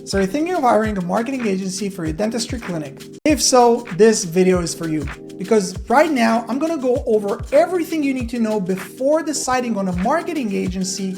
So you're thinking of hiring a marketing agency for your dentistry clinic? If so, this video is for you. Because right now, I'm gonna go over everything you need to know before deciding on a marketing agency,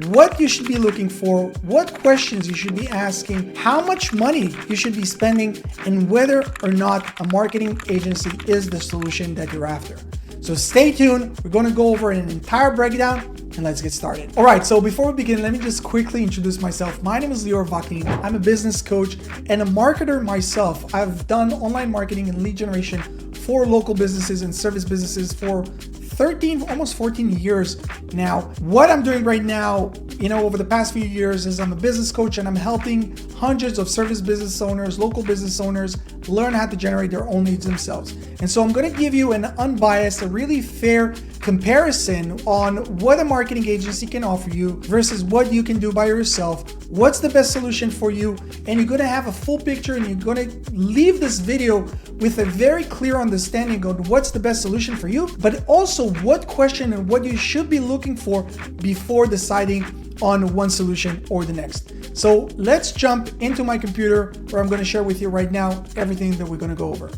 what you should be looking for, what questions you should be asking, how much money you should be spending, and whether or not a marketing agency is the solution that you're after. So stay tuned, we're gonna go over an entire breakdown and let's get started. All right, so before we begin, let me just quickly introduce myself. My name is Lior Vaknin. I'm a business coach and a marketer myself. I've done online marketing and lead generation for local businesses and service businesses for 13, almost 14 years now. What I'm doing right now, over the past few years is I'm a business coach and I'm helping hundreds of service business owners, local business owners learn how to generate their own leads themselves. And so I'm going to give you an unbiased, a really fair comparison on what a marketing agency can offer you versus what you can do by yourself. What's the best solution for you? And you're going to have a full picture and you're going to leave this video with a very clear understanding on what's the best solution for you, but also what question and what you should be looking for before deciding on one solution or the next. So let's jump into my computer where I'm going to share with you right now everything that we're going to go over.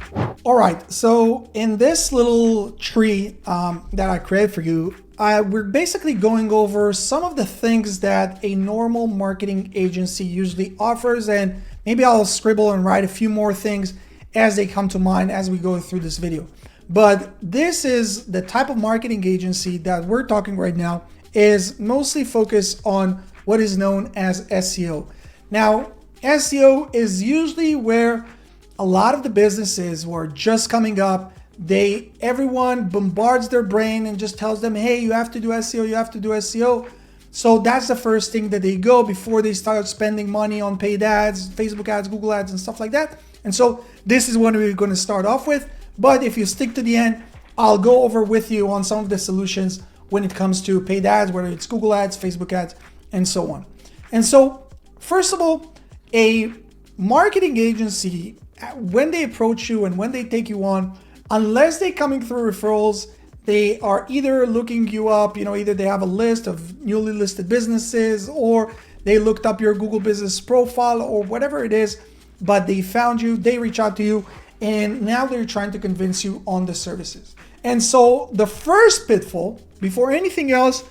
All right, so in this little tree that I created for you, we're basically going over some of the things that a normal marketing agency usually offers, and maybe I'll scribble and write a few more things as they come to mind as we go through this video. But this is the type of marketing agency that we're talking right now is mostly focused on what is known as SEO. Now, SEO is usually where a lot of the businesses who are just coming up, everyone bombards their brain and just tells them, hey, you have to do SEO, you have to do SEO. So that's the first thing that they go before they start spending money on paid ads, Facebook ads, Google ads, and stuff like that. And so this is what we're going to start off with. But if you stick to the end, I'll go over with you on some of the solutions when it comes to paid ads, whether it's Google ads, Facebook ads, and so on. And so, first of all, a marketing agency, when they approach you and when they take you on, unless they're coming through referrals, they are either looking you up, either they have a list of newly listed businesses or they looked up your Google business profile or whatever it is, but they found you, they reach out to you, and now they're trying to convince you on the services. And so the first pitfall, before anything else,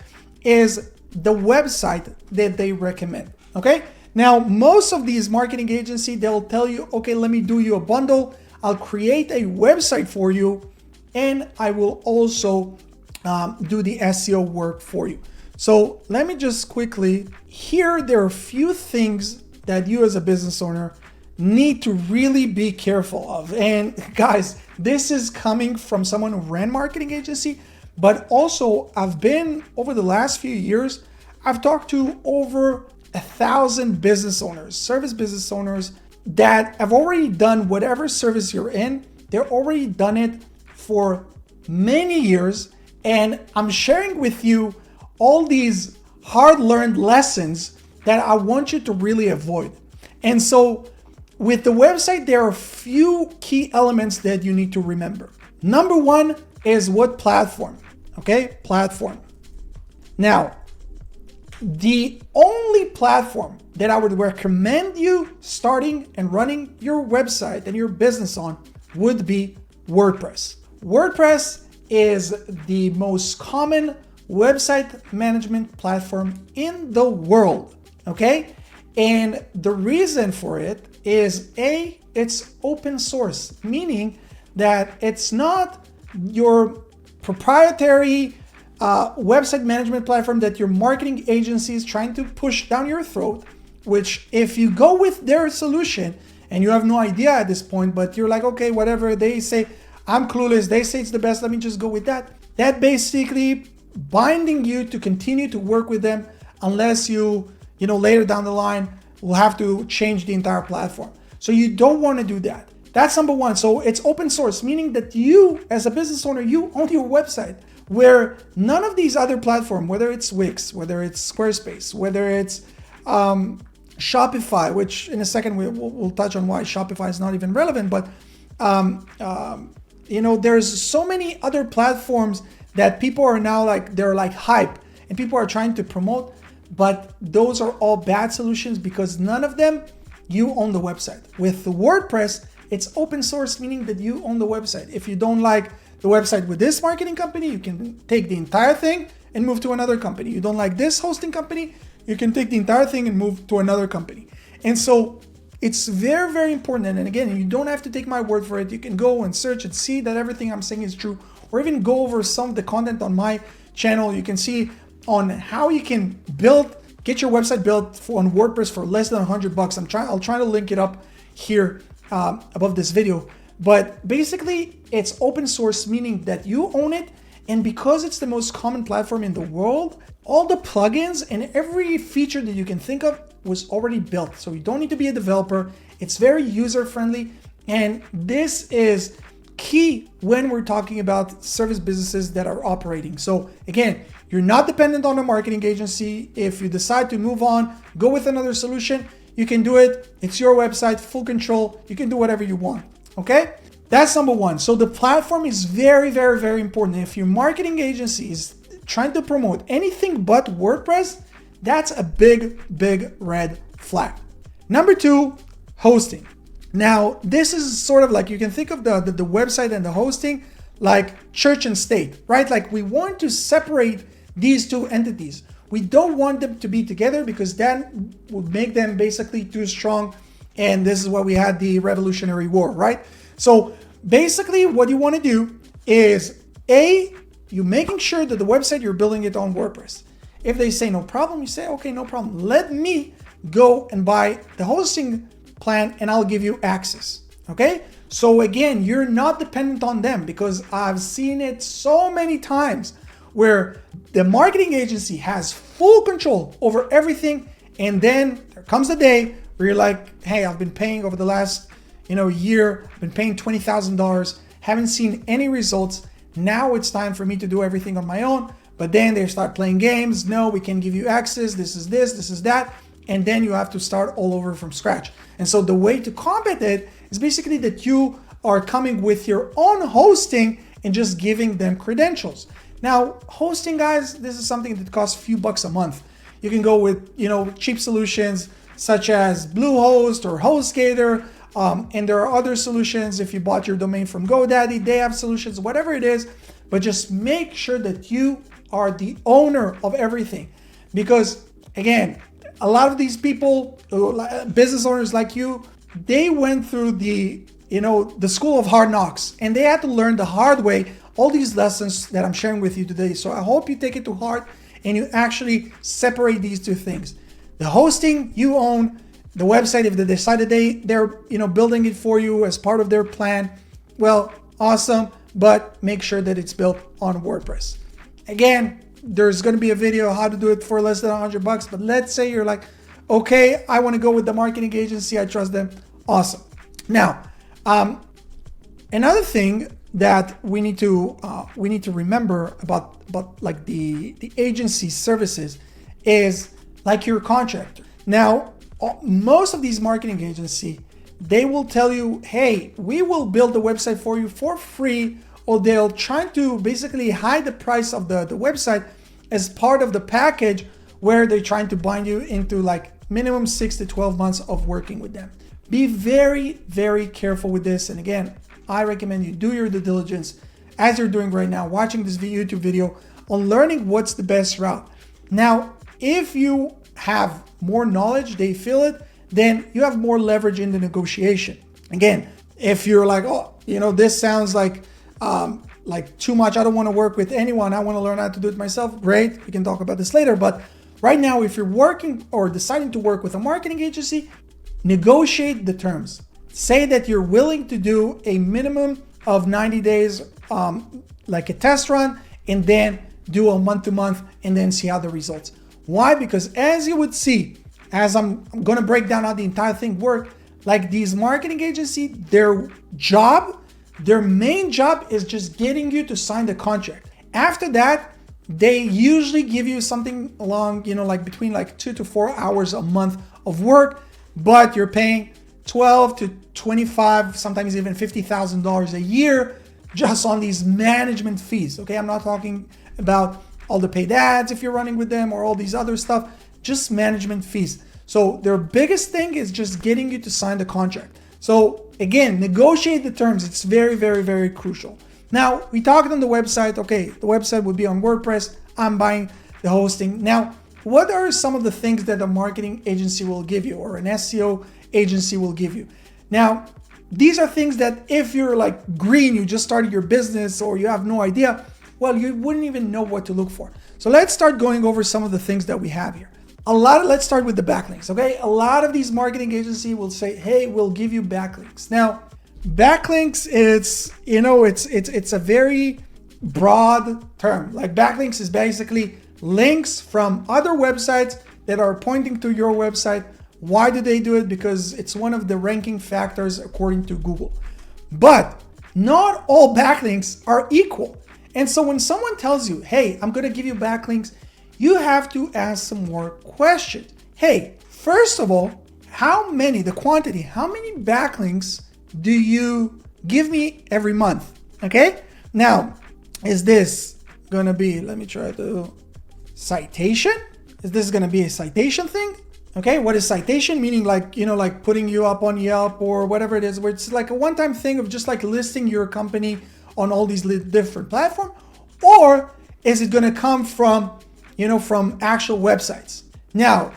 is the website that they recommend, okay? Now, most of these marketing agencies, they'll tell you, okay, let me do you a bundle. I'll create a website for you, and I will also do the SEO work for you. So let me just quickly, here there are a few things that you as a business owner need to really be careful of. And guys, this is coming from someone who ran marketing agency, but also I've been, over the last few years, I've talked to over 1,000 business owners, service business owners that have already done whatever service you're in. They're already done it for many years. And I'm sharing with you all these hard-learned lessons that I want you to really avoid. And so with the website, there are a few key elements that you need to remember. Number one is what platform, okay? Platform. Now, the only platform that I would recommend you starting and running your website and your business on would be WordPress. WordPress is the most common website management platform in the world, okay? And the reason for it is it's open source, meaning that it's not your proprietary website management platform that your marketing agency is trying to push down your throat, which if you go with their solution and you have no idea at this point, but you're like, okay, whatever they say, I'm clueless, they say it's the best, let me just go with that. That basically binding you to continue to work with them unless you later down the line will have to change the entire platform. So you don't want to do that. That's number one. So it's open source, meaning that you as a business owner, you own your website, where none of these other platforms, whether it's Wix, whether it's Squarespace, whether it's Shopify, which in a second we'll touch on why Shopify is not even relevant, but there's so many other platforms that people are now they're like hype and people are trying to promote, but those are all bad solutions because none of them you own the website. With the WordPress, it's open source, meaning that you own the website. If you don't like the website with this marketing company, you can take the entire thing and move to another company. You don't like this hosting company, you can take the entire thing and move to another company. And so it's very, very important. And again, you don't have to take my word for it. You can go and search and see that everything I'm saying is true, or even go over some of the content on my channel. You can see on how you can get your website built on WordPress for less than $100. I'll try to link it up here above this video. But basically, it's open source, meaning that you own it. And because it's the most common platform in the world, all the plugins and every feature that you can think of was already built. So you don't need to be a developer. It's very user-friendly. And this is key when we're talking about service businesses that are operating. So again, you're not dependent on a marketing agency. If you decide to move on, go with another solution, you can do it. It's your website, full control. You can do whatever you want, okay? That's number one. So the platform is very, very, very important. If your marketing agency is trying to promote anything but WordPress, that's a big, big red flag. Number two, hosting. Now, this is sort of like, you can think of the website and the hosting like church and state, right? Like we want to separate these two entities. We don't want them to be together because that would make them basically too strong. And this is why we had the Revolutionary War, right? So basically what you want to do is you're making sure that the website, you're building it on WordPress. If they say no problem, you say, okay, no problem. Let me go and buy the hosting plan and I'll give you access, okay? So again, you're not dependent on them, because I've seen it so many times where the marketing agency has full control over everything. And then there comes the day where you're like, hey, I've been paying over the last year, I've been paying $20,000, haven't seen any results. Now it's time for me to do everything on my own. But then they start playing games. No, we can give you access. This is this, this is that. And then you have to start all over from scratch. And so the way to combat it is basically that you are coming with your own hosting and just giving them credentials. Now, hosting, guys, this is something that costs a few bucks a month. You can go with, cheap solutions such as Bluehost or HostGator. And there are other solutions. If you bought your domain from GoDaddy, they have solutions, whatever it is. But just make sure that you are the owner of everything. Because again, a lot of these people, business owners like you, they went through the school of hard knocks, and they had to learn the hard way all these lessons that I'm sharing with you today. So I hope you take it to heart and you actually separate these two things. The hosting you own, the website, if they decided they're building it for you as part of their plan, well, awesome, but make sure that it's built on WordPress. Again, there's going to be a video how to do it for less than $100, but let's say you're like, okay, I want to go with the marketing agency, I trust them. Awesome. Now, another thing that we need to remember about like the agency services is like your contractor. Now, most of these marketing agencies, they will tell you, hey, we will build the website for you for free, or they'll try to basically hide the price of the website as part of the package where they're trying to bind you into like minimum 6 to 12 months of working with them. Be very, very careful with this. And again, I recommend you do your due diligence as you're doing right now, watching this YouTube video on learning what's the best route. Now, if you have more knowledge, they feel it, then you have more leverage in the negotiation. Again, if you're like, oh, this sounds like too much, I don't want to work with anyone, I want to learn how to do it myself, great, we can talk about this later. But right now, if you're working or deciding to work with a marketing agency, negotiate the terms. Say that you're willing to do a minimum of 90 days, like a test run, and then do a month-to-month and then see how the results. Why? Because as you would see, as I'm going to break down how the entire thing works, like these marketing agencies, their main job is just getting you to sign the contract. After that, they usually give you something along, like between like 2 to 4 hours a month of work, but you're paying $12 to $25, sometimes even $50,000 a year just on these management fees. Okay, I'm not talking about all the paid ads if you're running with them or all these other stuff, just management fees. So their biggest thing is just getting you to sign the contract. So again, negotiate the terms. It's very, very, very crucial. Now, we talked on the website. Okay, the website would be on WordPress. I'm buying the hosting. Now, what are some of the things that a marketing agency will give you or an SEO agency will give you? Now, these are things that if you're like green, you just started your business or you have no idea, well, you wouldn't even know what to look for. So let's start going over some of the things that we have here. Let's start with the backlinks, okay? A lot of these marketing agencies will say, hey, we'll give you backlinks. Now, backlinks, it's a very broad term. Like backlinks is basically links from other websites that are pointing to your website. Why do they do it? Because it's one of the ranking factors according to Google. But not all backlinks are equal. And so when someone tells you, hey, I'm going to give you backlinks, you have to ask some more questions. Hey, first of all, how many backlinks do you give me every month? Okay. Now, is this going to be, let me try to, citation? Is this going to be a citation thing? Okay. What is citation? Meaning like, like putting you up on Yelp or whatever it is, where it's like a one-time thing of just like listing your company on all these different platforms? Or is it going to come from actual websites? Now,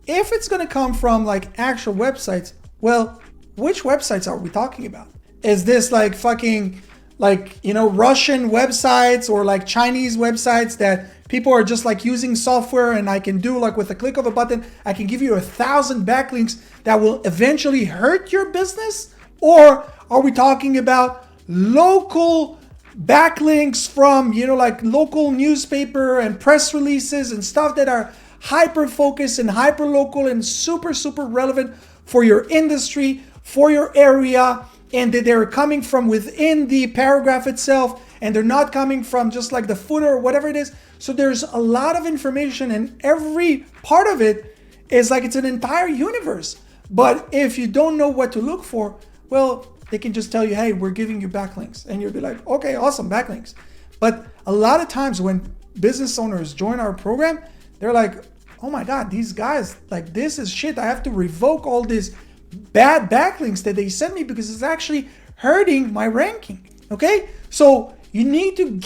if it's going to come from like actual websites, well, which websites are we talking about? Is this like fucking Russian websites or like Chinese websites that people are just like using software and I can do like with a click of a button, I can give you 1,000 backlinks that will eventually hurt your business? Or are we talking about local backlinks from, like local newspaper and press releases and stuff that are hyper focused and hyper local and super, super relevant for your industry, for your area, and that they're coming from within the paragraph itself and they're not coming from just like the footer or whatever it is. So there's a lot of information and every part of it is like it's an entire universe. But if you don't know what to look for, well, they can just tell you, hey, we're giving you backlinks. And you'll be like, okay, awesome, backlinks. But a lot of times when business owners join our program, they're like, oh my God, these guys, like this is shit. I have to revoke all these bad backlinks that they sent me because it's actually hurting my ranking. Okay? So you need to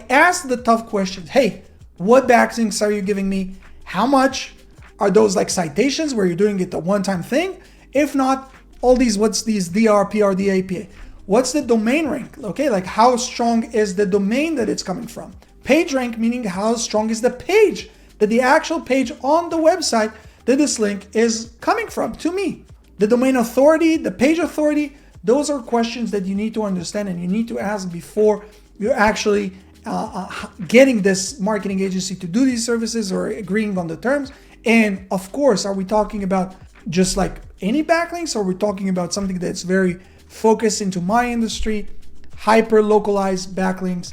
ask the tough questions. Hey, what backlinks are you giving me? How much? Are those like citations where you're doing it a one-time thing? If not, all these, what's these DR, PR, DAPA? What's the domain rank? Okay, like how strong is the domain that it's coming from? Page rank, meaning how strong is the page, that the actual page on the website that this link is coming from to me. The domain authority, the page authority, those are questions that you need to understand and you need to ask before you're actually getting this marketing agency to do these services or agreeing on the terms. And of course, are we talking about just like any backlinks, or we're talking about something that's very focused into my industry, hyper localized backlinks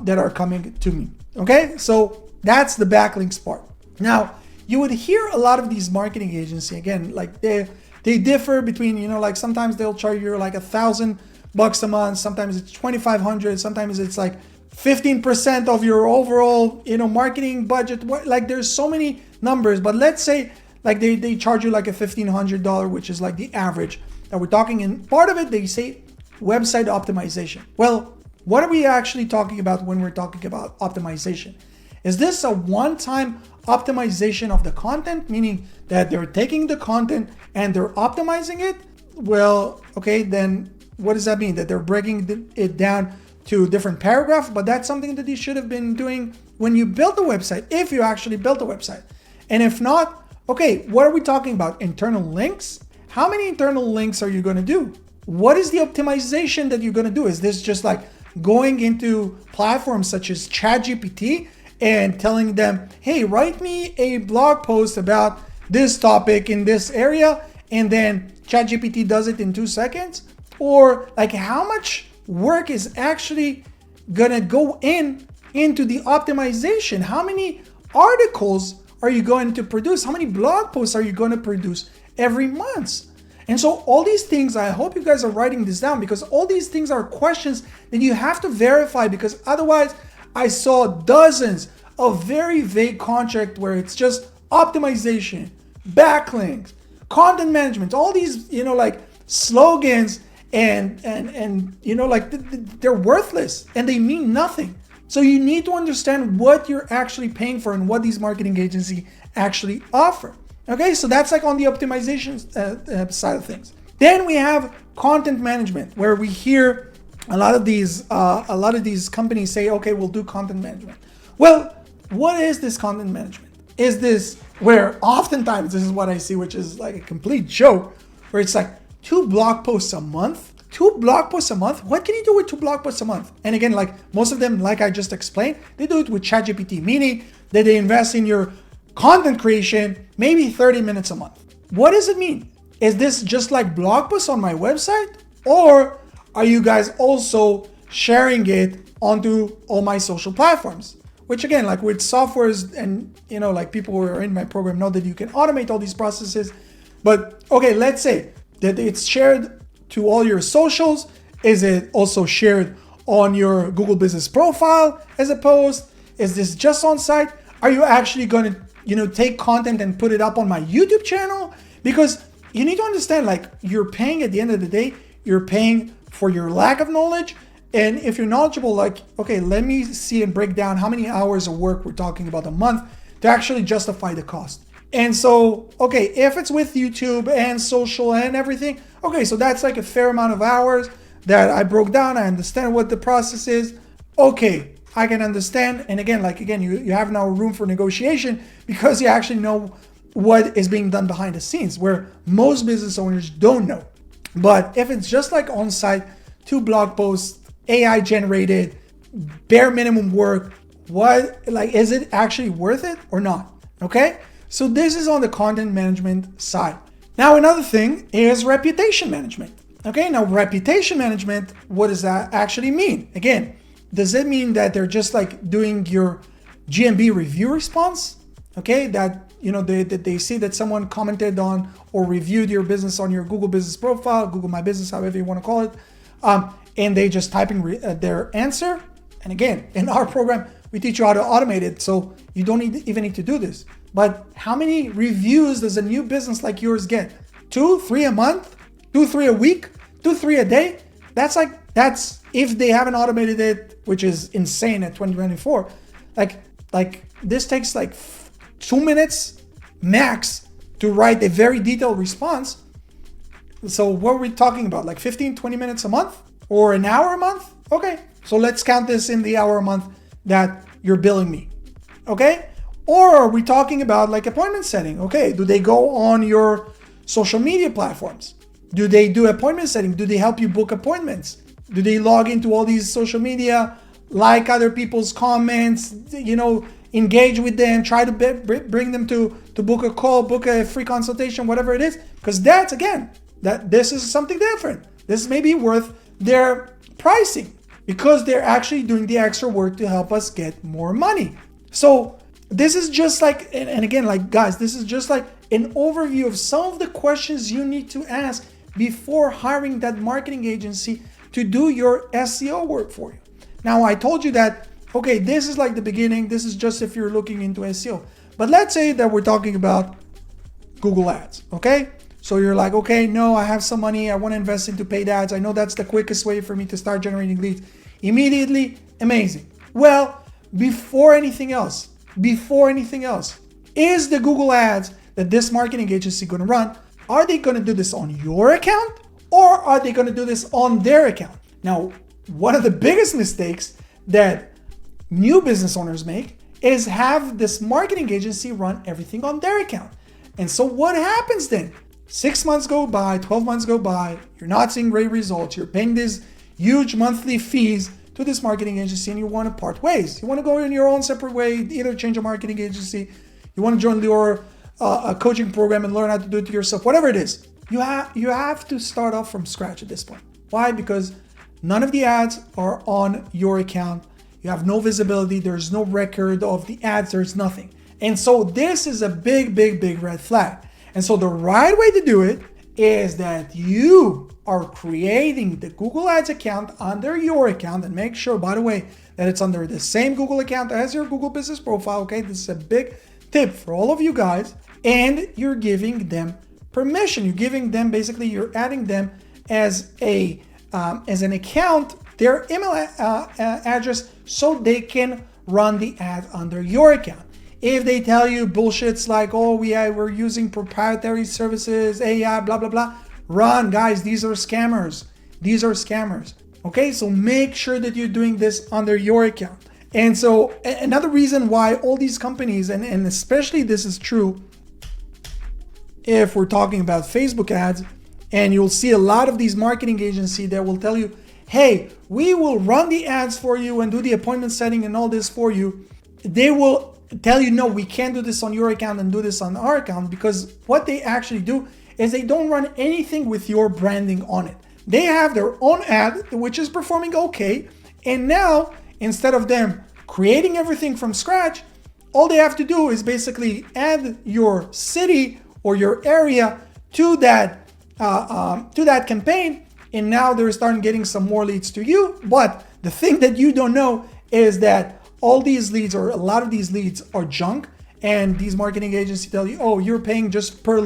that are coming to me? Okay, so that's the backlinks part. Now, you would hear a lot of these marketing agencies, again, like they differ between, like sometimes they'll charge you like $1,000 a month, sometimes it's $2,500, sometimes it's like 15% of your overall, marketing budget. Like there's so many numbers, but let's say like they charge you like a $1,500, which is like the average that we're talking. And part of it, they say website optimization. Well, what are we actually talking about when we're talking about optimization? Is this a one-time optimization of the content, meaning that they're taking the content and they're optimizing it? Well, okay, then what does that mean? That they're breaking it down to different paragraphs, but that's something that you should have been doing when you built the website, if you actually built the website. And if not, okay, what are we talking about? Internal links? How many internal links are you going to do? What is the optimization that you're going to do? Is this just like going into platforms such as ChatGPT and telling them, hey, write me a blog post about this topic in this area, and then ChatGPT does it in 2 seconds? Or like how much work is actually gonna go into the optimization? How many articles are you going to produce? How many blog posts are you going to produce every month? And so all these things, I hope you guys are writing this down, because all these things are questions that you have to verify, because otherwise I saw dozens of very vague contracts where it's just optimization, backlinks, content management, all these, like slogans and like they're worthless and they mean nothing. So you need to understand what you're actually paying for and what these marketing agencies actually offer. Okay, so that's like on the optimization side of things. Then we have content management, where we hear a lot of these companies say, okay, we'll do content management. Well, what is this content management? Is this where oftentimes this is what I see, which is like a complete joke, where it's like 2 blog posts a month? 2 blog posts a month? What can you do with 2 blog posts a month? And again, like most of them, like I just explained, they do it with ChatGPT, meaning that they invest in your content creation, maybe 30 minutes a month. What does it mean? Is this just like blog posts on my website? Or are you guys also sharing it onto all my social platforms? Which again, like with softwares and, like people who are in my program know that you can automate all these processes. But okay, let's say that it's shared to all your socials. Is it also shared on your Google Business Profile as a post? Is this just on site? Are you actually going to, take content and put it up on my YouTube channel? Because you need to understand, like, you're paying at the end of the day, you're paying for your lack of knowledge. And if you're knowledgeable, like, okay, let me see and break down how many hours of work we're talking about a month to actually justify the cost. And so, okay, if it's with YouTube and social and everything, okay, so that's like a fair amount of hours that I broke down. I understand what the process is. Okay, I can understand. And again, you have now room for negotiation because you actually know what is being done behind the scenes, where most business owners don't know. But if it's just like on-site, 2 blog posts, AI generated, bare minimum work, is it actually worth it or not? Okay, so this is on the content management side. Now, another thing is reputation management. Okay, now reputation management, what does that actually mean? Again, does it mean that they're just like doing your GMB review response? Okay, that they see that someone commented on or reviewed your business on your Google Business Profile, Google My Business, however you want to call it, and they just typing their answer. And again, in our program, we teach you how to automate it, so you don't even need to do this. But how many reviews does a new business like yours get? 2, 3 a month? 2, 3 a week? 2, 3 a day? That's if they haven't automated it, which is insane at 2024. Like this takes like 2 minutes max to write a very detailed response. So what are we talking about? Like 15, 20 minutes a month or an hour a month? Okay, so let's count this in the hour a month that you're billing me. Okay? Or are we talking about like appointment setting? Okay, do they go on your social media platforms? Do they do appointment setting? Do they help you book appointments? Do they log into all these social media, like other people's comments, engage with them, try to bring them to book a call, book a free consultation, whatever it is? Because this is something different. This may be worth their pricing because they're actually doing the extra work to help us get more money. So this is just like, and again, like guys, this is just like an overview of some of the questions you need to ask before hiring that marketing agency to do your SEO work for you. Now, I told you that, okay, this is like the beginning. This is just if you're looking into SEO. But let's say that we're talking about Google Ads, okay? So you're like, okay, no, I have some money. I want to invest into paid ads. I know that's the quickest way for me to start generating leads immediately. Amazing. Well, before anything else, is the Google Ads that this marketing agency going to run, are they going to do this on your account or are they going to do this on their account? Now, one of the biggest mistakes that new business owners make is have this marketing agency run everything on their account. And so what happens then? 6 months go by, 12 months go by, you're not seeing great results, you're paying these huge monthly fees to this marketing agency and you want to part ways. You want to go in your own separate way, either change a marketing agency, you want to join your coaching program and learn how to do it yourself, whatever it is. You have to start off from scratch at this point. Why? Because none of the ads are on your account. You have no visibility. There's no record of the ads. There's nothing. And so this is a big, big, big red flag. And so the right way to do it is that you are creating the Google Ads account under your account, and make sure, by the way, that it's under the same Google account as your Google Business Profile. Okay, this is a big tip for all of you guys. and you're giving them permission. You're giving them, basically, you're adding them as an account, their email address, so they can run the ad under your account. If they tell you bullshits like, oh, we're using proprietary services, AI, blah, blah, blah, run, guys. These are scammers. These are scammers. Okay, so make sure that you're doing this under your account. And so another reason why all these companies, and especially this is true if we're talking about Facebook ads, and you'll see a lot of these marketing agencies that will tell you, hey, we will run the ads for you and do the appointment setting and all this for you. They will tell you, no, we can't do this on your account and do this on our account, because what they actually do is they don't run anything with your branding on it. They have their own ad, which is performing okay. And now, instead of them creating everything from scratch, all they have to do is basically add your city or your area to that campaign. And now they're starting getting some more leads to you. But the thing that you don't know is that all these leads, or a lot of these leads, are junk. And these marketing agencies tell you, oh, you're paying just per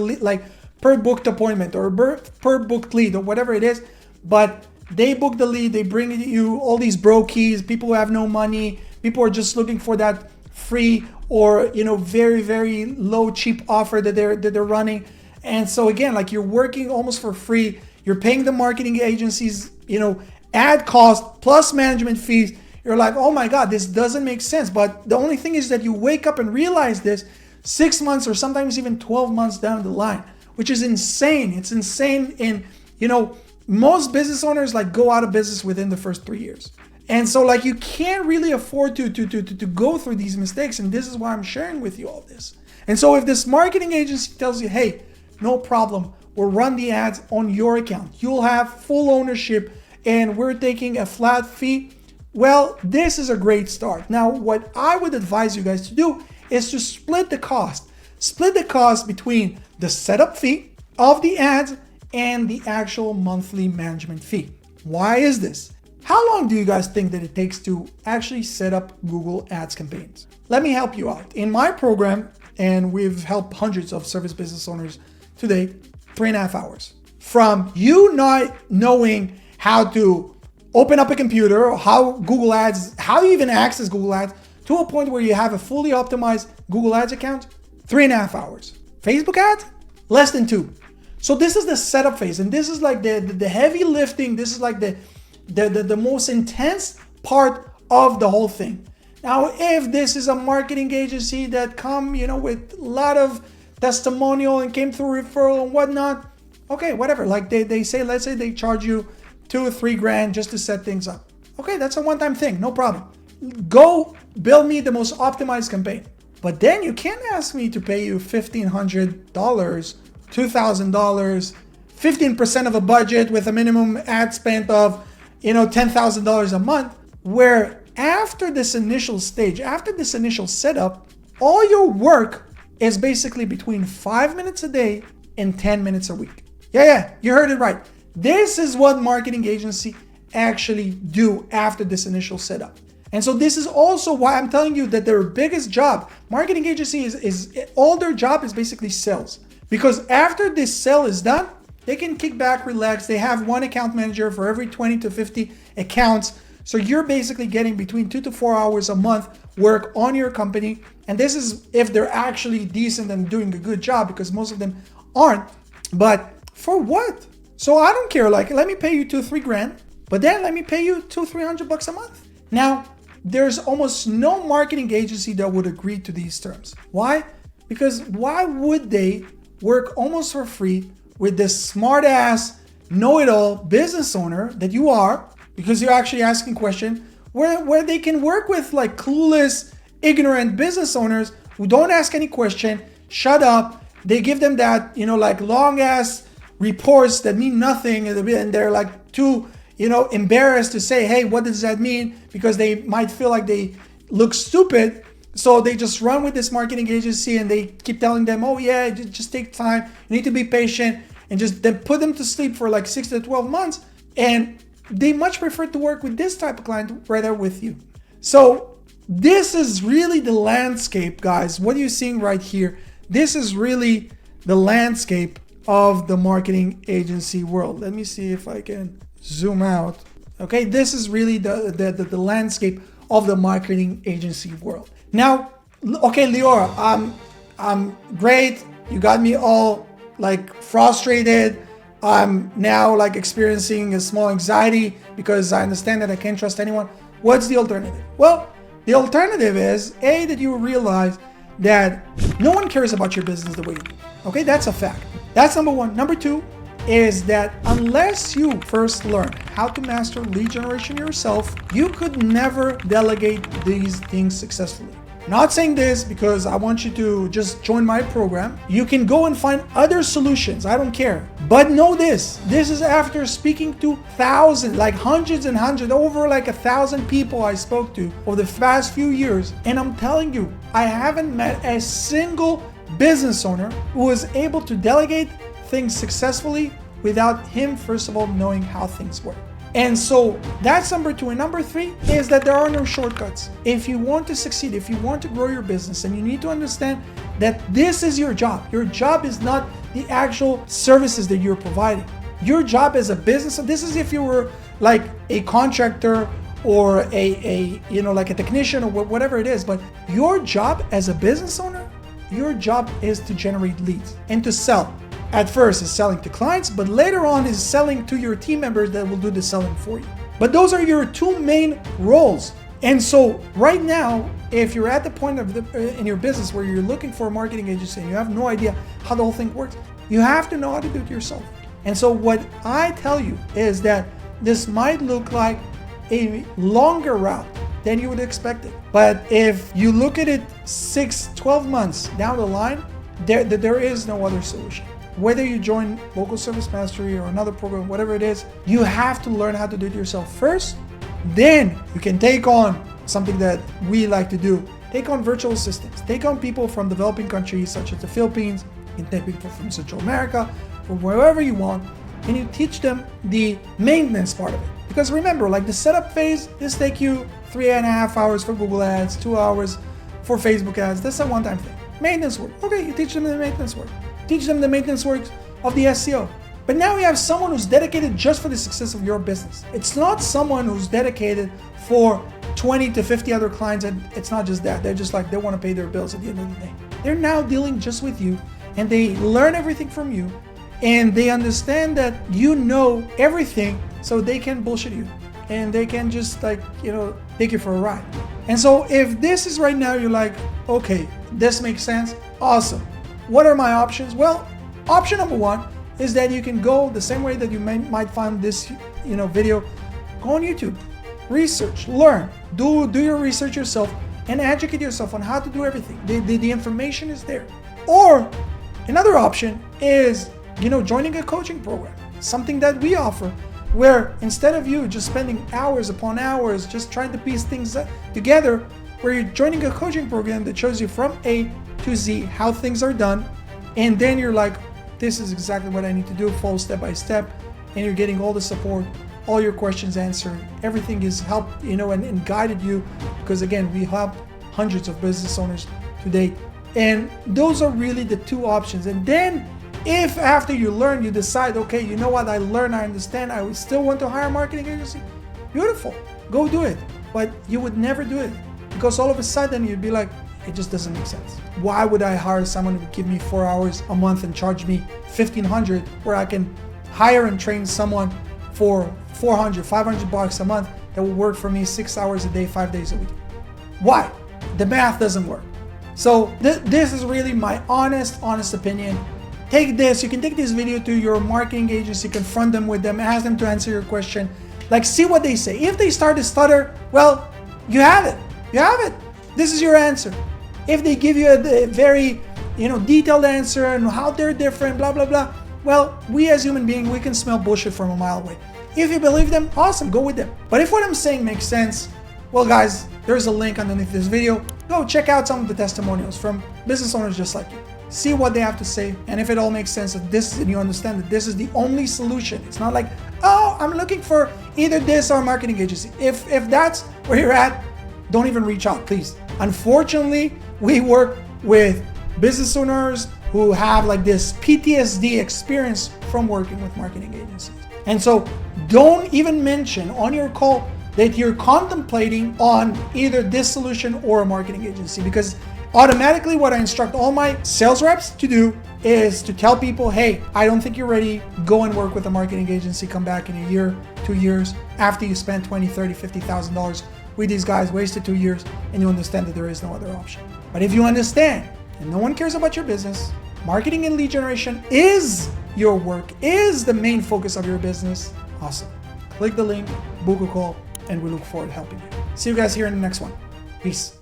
booked appointment or per booked lead or whatever it is. But they book the lead, they bring you all these brokies, people who have no money, people are just looking for that free or, very, very low, cheap offer that they're running. And so again, like, you're working almost for free. You're paying the marketing agencies, ad cost plus management fees. You're like, oh my God, this doesn't make sense. But the only thing is that you wake up and realize this 6 months or sometimes even 12 months down the line, which is insane. It's insane. And, most business owners go out of business within the first 3 years. And so you can't really afford to go through these mistakes. And this is why I'm sharing with you all this. And so if this marketing agency tells you, hey, no problem, we'll run the ads on your account, you'll have full ownership, and we're taking a flat fee, well, this is a great start. Now, what I would advise you guys to do is to split the cost. Split the cost between the setup fee of the ads and the actual monthly management fee. Why is this? How long do you guys think that it takes to actually set up Google Ads campaigns? Let me help you out. In my program, and we've helped hundreds of service business owners today, 3.5 hours. From you not knowing how to open up a computer, or how Google Ads, how you even access Google Ads, to a point where you have a fully optimized Google Ads account, 3.5 hours. Facebook ads, less than 2. So this is the setup phase, and this is the heavy lifting. This is the most intense part of the whole thing. Now, if this is a marketing agency that come, with a lot of testimonial and came through referral and whatnot, okay, whatever. They say, let's say they charge you $2 or $3 grand just to set things up. Okay, that's a one-time thing, no problem. Go build me the most optimized campaign. But then you can't ask me to pay you $1,500, $2,000, 15% of a budget with a minimum ad spend of, $10,000 a month, where after this initial stage, after this initial setup, all your work is basically between 5 minutes a day and 10 minutes a week. Yeah, you heard it right. This is what marketing agency actually do after this initial setup. And so this is also why I'm telling you that their biggest job, marketing agency is all their job is basically sales. Because after this sale is done, they can kick back, relax. They have one account manager for every 20 to 50 accounts. So you're basically getting between 2 to 4 hours a month work on your company. And this is if they're actually decent and doing a good job, because most of them aren't. But for what? So I don't care. Let me pay you $2-3 grand, but then let me pay you $200-300 a month. Now, there's almost no marketing agency that would agree to these terms. Why? Because why would they work almost for free with this smart ass, know-it-all business owner that you are, because you're actually asking questions, where they can work with clueless, ignorant business owners who don't ask any question, shut up. They give them that, long ass reports that mean nothing, and they're too, embarrassed to say, hey, what does that mean? Because they might feel like they look stupid. So they just run with this marketing agency and they keep telling them, oh yeah, just take time. You need to be patient, and just then put them to sleep for 6 to 12 months. And they much prefer to work with this type of client rather with you. So this is really the landscape, guys. What you're seeing right here. this is really the landscape of the marketing agency world. Let me see if I can zoom out. Okay, this is really the landscape of the marketing agency world. Now, okay, Lior, I'm great. You got me all like frustrated. I'm now like experiencing a small anxiety because I understand that I can't trust anyone. What's the alternative? Well, the alternative is that you realize that no one cares about your business the way you do. Okay, that's a fact. That's number one. Number two is that unless you first learn how to master lead generation yourself, you could never delegate these things successfully. Not saying this because I want you to just join my program. You can go and find other solutions. I don't care. But know this is after speaking to thousands, like hundreds and hundreds, over like 1,000 people I spoke to over the past few years. And I'm telling you, I haven't met a single business owner who was able to delegate things successfully without him, first of all, knowing how things work. And so that's number two. And number three is that there are no shortcuts. If you want to succeed, if you want to grow your business, and you need to understand that this is your job. Your job is not the actual services that you're providing. Your job as a business, so this is if you were like a contractor or like a technician or whatever it is, but your job as a business owner, your job is to generate leads and to sell. At first is selling to clients, but later on is selling to your team members that will do the selling for you. But those are your two main roles. And so right now, if you're at the point in your business where you're looking for a marketing agency and you have no idea how the whole thing works, you have to know how to do it yourself. And so what I tell you is that this might look like a longer route than you would expect it. But if you look at it 6-12 months down the line, there is no other solution. Whether you join Local Service Mastery or another program, whatever it is, you have to learn how to do it yourself first. Then you can take on something that we like to do. Take on virtual assistants. Take on people from developing countries such as the Philippines. You can take people from Central America, from wherever you want, and you teach them the maintenance part of it. Because remember, like the setup phase, this takes you 3.5 hours for Google Ads, 2 hours for Facebook ads. That's a one-time thing. Maintenance work. Okay, you teach them the maintenance work. Teach them the maintenance works of the SEO. But now you have someone who's dedicated just for the success of your business. It's not someone who's dedicated for 20 to 50 other clients, and it's not just that. They're just like, they want to pay their bills at the end of the day. They're now dealing just with you, and they learn everything from you, and they understand that you know everything, so they can bullshit you. And they can just take you for a ride. And so if this is right now, you're like, okay, this makes sense, awesome. What are my options? Well, option number one is that you can go the same way that you might find this video. Go on YouTube, research, learn, do your research yourself, and educate yourself on how to do everything. The information is there. Or another option is joining a coaching program, something that we offer, where instead of you just spending hours upon hours just trying to piece things together, where you're joining a coaching program that shows you from A to Z how things are done, and then you're like, this is exactly what I need to do, follow step by step, and you're getting all the support, all your questions answered, everything is helped, and guided you, because again, we help hundreds of business owners to date. And those are really the two options. And then if after you learn, you decide, okay, you know what, I learned, I understand, I would still want to hire a marketing agency, beautiful, go do it. But you would never do it, because all of a sudden you'd be like, it just doesn't make sense. Why would I hire someone who would give me 4 hours a month and charge me $1,500, where I can hire and train someone for $400, $500 a month that will work for me 6 hours a day, 5 days a week? Why? The math doesn't work. So this is really my honest opinion. Take this, you can take this video to your marketing agency, confront them with them, ask them to answer your question. Like, see what they say. If they start to stutter, well, you have it. You have it. This is your answer. If they give you a very, detailed answer and how they're different, blah, blah, blah, well, we as human beings, we can smell bullshit from a mile away. If you believe them, awesome, go with them. But if what I'm saying makes sense, well, guys, there's a link underneath this video. Go check out some of the testimonials from business owners just like you. See what they have to say, and if it all makes sense, and you understand that this is the only solution. It's not like, oh, I'm looking for either this or marketing agency. If that's where you're at, don't even reach out, please. Unfortunately, we work with business owners who have like this PTSD experience from working with marketing agencies. And so don't even mention on your call that you're contemplating on either this solution or a marketing agency, because automatically what I instruct all my sales reps to do is to tell people, hey, I don't think you're ready. Go and work with a marketing agency. Come back in a year, 2 years, after you spend $20,000, $30,000, $50,000 with these guys, wasted 2 years, and you understand that there is no other option. But if you understand and no one cares about your business, marketing and lead generation is your work, is the main focus of your business, awesome. Click the link, book a call, and we look forward to helping you. See you guys here in the next one. Peace.